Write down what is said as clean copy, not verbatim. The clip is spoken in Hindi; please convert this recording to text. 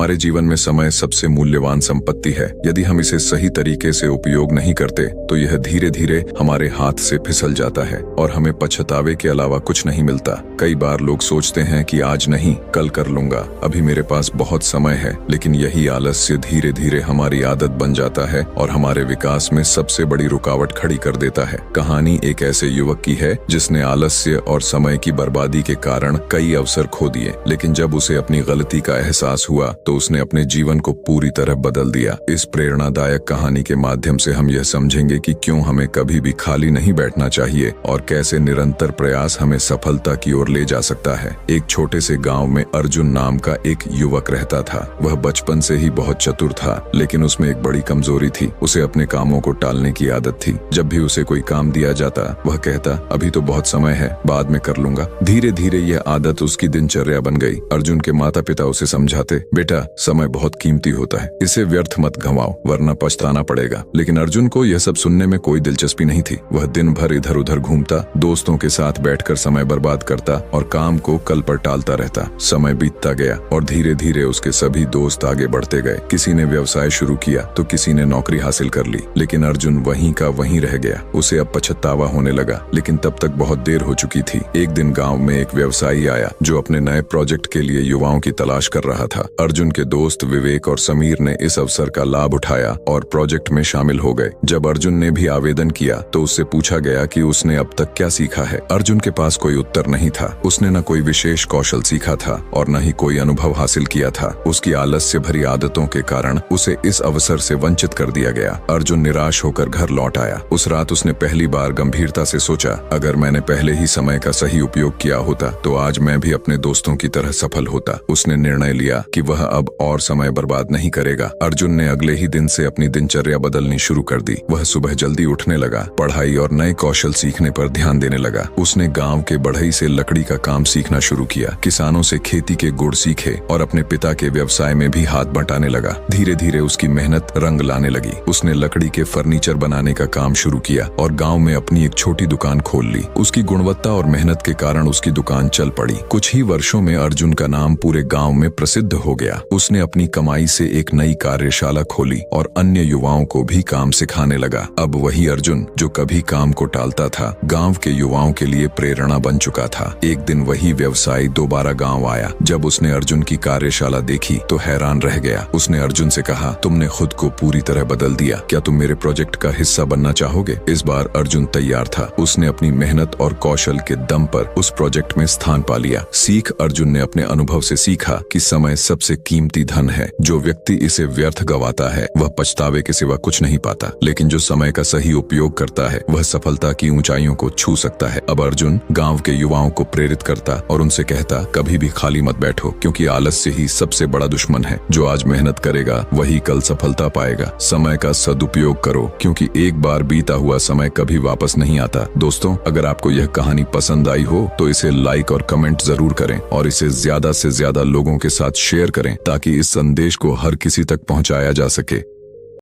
हमारे जीवन में समय सबसे मूल्यवान संपत्ति है। यदि हम इसे सही तरीके से उपयोग नहीं करते तो यह धीरे धीरे हमारे हाथ से फिसल जाता है और हमें पछतावे के अलावा कुछ नहीं मिलता। कई बार लोग सोचते हैं कि आज नहीं, कल कर लूंगा, अभी मेरे पास बहुत समय है, लेकिन यही आलस्य धीरे धीरे हमारी आदत बन जाता है और हमारे विकास में सबसे बड़ी रुकावट खड़ी कर देता है। कहानी एक ऐसे युवक की है जिसने आलस्य और समय की बर्बादी के कारण कई अवसर खो दिए, लेकिन जब उसे अपनी गलती का एहसास हुआ तो उसने अपने जीवन को पूरी तरह बदल दिया। इस प्रेरणादायक कहानी के माध्यम से हम यह समझेंगे कि क्यों हमें कभी भी खाली नहीं बैठना चाहिए और कैसे निरंतर प्रयास हमें सफलता की ओर ले जा सकता है। एक छोटे से गांव में अर्जुन नाम का एक युवक रहता था। वह बचपन से ही बहुत चतुर था, लेकिन उसमें एक बड़ी कमजोरी थी। उसे अपने कामों को टालने की आदत थी। जब भी उसे कोई काम दिया जाता वह कहता, अभी तो बहुत समय है, बाद में कर लूंगा। धीरे धीरे यह आदत उसकी दिनचर्या बन गई। अर्जुन के माता पिता उसे समझाते, बेटा समय बहुत कीमती होता है, इसे व्यर्थ मत गंवाओ वरना पछताना पड़ेगा। लेकिन अर्जुन को यह सब सुनने में कोई दिलचस्पी नहीं थी। वह दिन भर इधर उधर घूमता, दोस्तों के साथ बैठकर समय बर्बाद करता और काम को कल पर टालता रहता। समय बीतता गया और धीरे धीरे उसके सभी दोस्त आगे बढ़ते गए। किसी ने व्यवसाय शुरू किया तो किसी ने नौकरी हासिल कर ली, लेकिन अर्जुन वहीं का वहीं रह गया। उसे अब पछतावा होने लगा, लेकिन तब तक बहुत देर हो चुकी थी। एक दिन गांव में एक व्यवसायी आया जो अपने नए प्रोजेक्ट के लिए युवाओं की तलाश कर रहा था। अर्जुन के दोस्त विवेक और समीर ने इस अवसर का लाभ उठाया और प्रोजेक्ट में शामिल हो गए। जब अर्जुन ने भी आवेदन किया तो उससे पूछा गया कि उसने अब तक क्या सीखा है। अर्जुन के पास कोई उत्तर नहीं था। उसने न कोई विशेष कौशल सीखा था और न ही कोई अनुभव हासिल किया था। उसकी आलस्य भरी आदतों के कारण उसे इस अवसर से वंचित कर दिया गया। अर्जुन निराश होकर घर लौट आया। उस रात उसने पहली बार गंभीरता से सोचा, अगर मैंने पहले ही समय का सही उपयोग किया होता तो आज मैं भी अपने दोस्तों की तरह सफल होता। उसने निर्णय लिया कि वह अब और समय बर्बाद नहीं करेगा। अर्जुन ने अगले ही दिन से अपनी दिनचर्या बदलनी शुरू कर दी। वह सुबह जल्दी उठने लगा, पढ़ाई और नए कौशल सीखने पर ध्यान देने लगा। उसने गांव के बढ़ई से लकड़ी का काम सीखना शुरू किया, किसानों से खेती के गुण सीखे और अपने पिता के व्यवसाय में भी हाथ बंटाने लगा। धीरे धीरे उसकी मेहनत रंग लाने लगी। उसने लकड़ी के फर्नीचर बनाने का काम शुरू किया और गांव में अपनी एक छोटी दुकान खोल ली। उसकी गुणवत्ता और मेहनत के कारण उसकी दुकान चल पड़ी। कुछ ही वर्षों में अर्जुन का नाम पूरे गांव में प्रसिद्ध हो गया। उसने अपनी कमाई से एक नई कार्यशाला खोली और अन्य युवाओं को भी काम सिखाने लगा। अब वही अर्जुन जो कभी काम को टालता था, गांव के युवाओं के लिए प्रेरणा बन चुका था। एक दिन वही व्यवसायी दोबारा गांव आया। जब उसने अर्जुन की कार्यशाला देखी तो हैरान रह गया। उसने अर्जुन से कहा, तुमने खुद को पूरी तरह बदल दिया, क्या तुम मेरे प्रोजेक्ट का हिस्सा बनना चाहोगे? इस बार अर्जुन तैयार था। उसने अपनी मेहनत और कौशल के दम पर उस प्रोजेक्ट में स्थान पा लिया। सीख अर्जुन ने अपने अनुभव से सीखा कि समय सबसे कीमती धन है। जो व्यक्ति इसे व्यर्थ गवाता है वह पछतावे के सिवा कुछ नहीं पाता, लेकिन जो समय का सही उपयोग करता है वह सफलता की ऊंचाइयों को छू सकता है। अब अर्जुन गांव के युवाओं को प्रेरित करता और उनसे कहता, कभी भी खाली मत बैठो, क्योंकि आलस्य ही सबसे बड़ा दुश्मन है। जो आज मेहनत करेगा वही कल सफलता पाएगा। समय का सदुपयोग करो, क्योंकि एक बार बीता हुआ समय कभी वापस नहीं आता। दोस्तों, अगर आपको यह कहानी पसंद आई हो तो इसे लाइक और कमेंट जरूर करें और इसे ज्यादा से ज्यादा लोगों के साथ शेयर करें ताकि इस संदेश को हर किसी तक पहुंचाया जा सके।